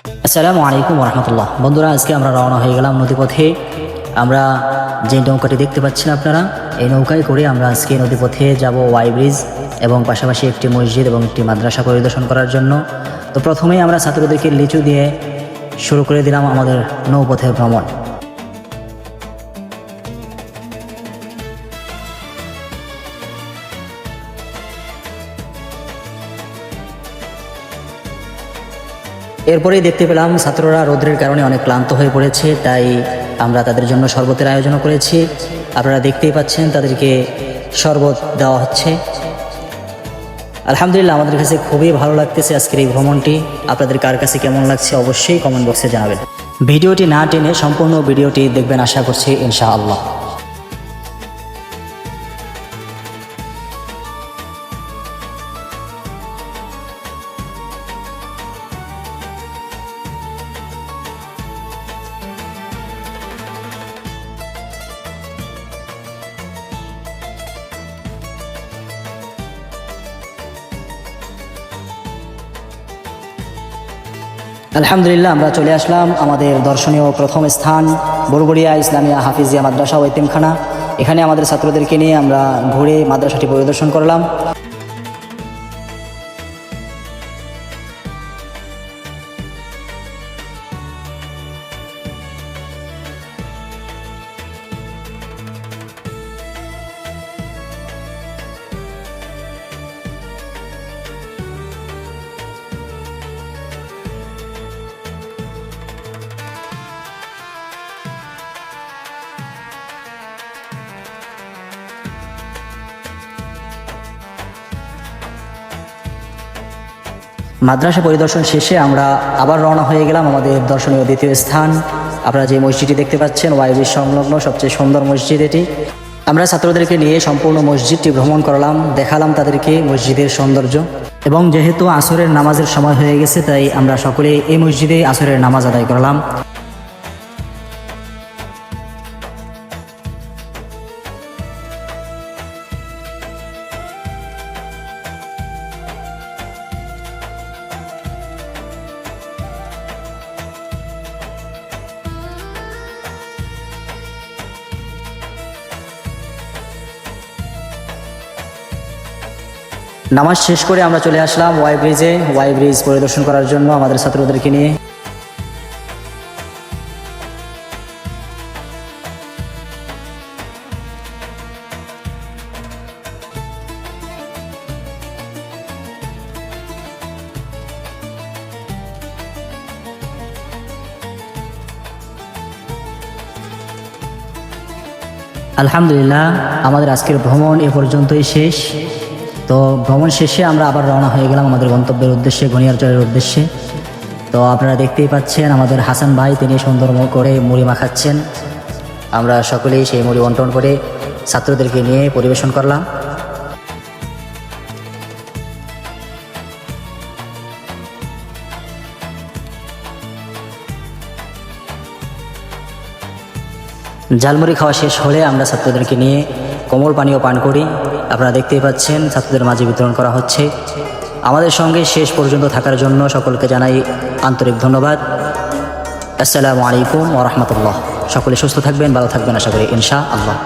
আসসালামু আলাইকুম রহমতুল্লাহ। বন্ধুরা, আজকে আমরা রওনা হয়ে গেলাম নদীপথে। আমরা যে নৌকাটি দেখতে পাচ্ছেন আপনারা, এই নৌকায় করে আমরা আজকে নদীপথে যাব ওয়াই ব্রিজ এবং পাশাপাশি একটি মসজিদ এবং একটি মাদ্রাসা পরিদর্শন করার জন্য। তো প্রথমেই আমরা ছাত্রদেরকে লিচু দিয়ে শুরু করে দিলাম আমাদের নৌপথের ভ্রমণ। এরপরেই দেখতে পেলাম ছাত্ররা রোদ্রের কারণে অনেক ক্লান্ত হয়ে পড়েছে, তাই আমরা তাদের জন্য শরবতের আয়োজন করেছি। আপনারা দেখতেই পাচ্ছেন তাদেরকে শরবত দেওয়া হচ্ছে। আলহামদুলিল্লাহ, আমাদের কাছে খুবই ভালো লাগতেছে আজকের এই ভ্রমণটি। আপনাদের কার কাছে কেমন লাগছে অবশ্যই কমেন্ট বক্সে জানাবেন। ভিডিওটি না টেনে সম্পূর্ণ ভিডিওটি দেখবেন আশা করছি ইনশাআল্লাহ। আলহামদুলিল্লাহ, আমরা চলে আসলাম আমাদের দর্শনীয় প্রথম স্থান বড়বড়িয়া ইসলামিয়া হাফিজিয়া মাদ্রাসা ও এতিমখানা। এখানে আমাদের ছাত্রদেরকে নিয়ে আমরা ঘুরে মাদ্রাসাটি পরিদর্শন করলাম। মাদ্রাসা পরিদর্শন শেষে আমরা আবার রওনা হয়ে গেলাম আমাদের দর্শনীয় দ্বিতীয় স্থান। আপনারা যে মসজিদটি দেখতে পাচ্ছেন ওয়াই ব্রিজ সংলগ্ন সবচেয়ে সুন্দর মসজিদ এটি। আমরা ছাত্রদেরকে নিয়ে সম্পূর্ণ মসজিদটি ভ্রমণ করলাম, দেখালাম তাদেরকে মসজিদের সৌন্দর্য। এবং যেহেতু আসরের নামাজের সময় হয়ে গেছে, তাই আমরা সকলে এই মসজিদে আসরের নামাজ আদায় করলাম। নামাজ শেষ করে আমরা চলে আসলাম ওয়াই ব্রিজে, ওয়াই ব্রিজ পরিদর্শন করার জন্য আমাদের ছাত্রদেরকে নিয়ে। আলহামদুলিল্লাহ, আমাদের আজকের ভ্রমণ এ পর্যন্তই শেষ। তো ভ্রমণ শেষে আমরা আবার রওনা হয়ে গেলাম আমাদের গন্তব্যের উদ্দেশ্যে, ঘনিয়ারচরের উদ্দেশ্যে। তো আপনারা দেখতেই পাচ্ছেন আমাদের হাসান ভাই, তিনি সুন্দর করে মুড়ি মাখাচ্ছেন। আমরা সকলেই সেই মুড়ি বন্টন করে ছাত্রদেরকে নিয়ে পরিবেশন করলাম। ঝালমুড়ি খাওয়া শেষ হলে আমরা ছাত্রদেরকে নিয়ে কোমল পানীয় পান করি। আপনারা দেখতেই পাচ্ছেন ছাত্রদের মাঝে বিতরণ করা হচ্ছে। আমাদের সঙ্গে শেষ পর্যন্ত থাকার জন্য সকলকে জানাই আন্তরিক ধন্যবাদ। আসসালামু আলাইকুম ওয়া রাহমাতুল্লাহ। সকলে সুস্থ থাকবেন, ভালো থাকবেন আশা করি ইনশাআল্লাহ।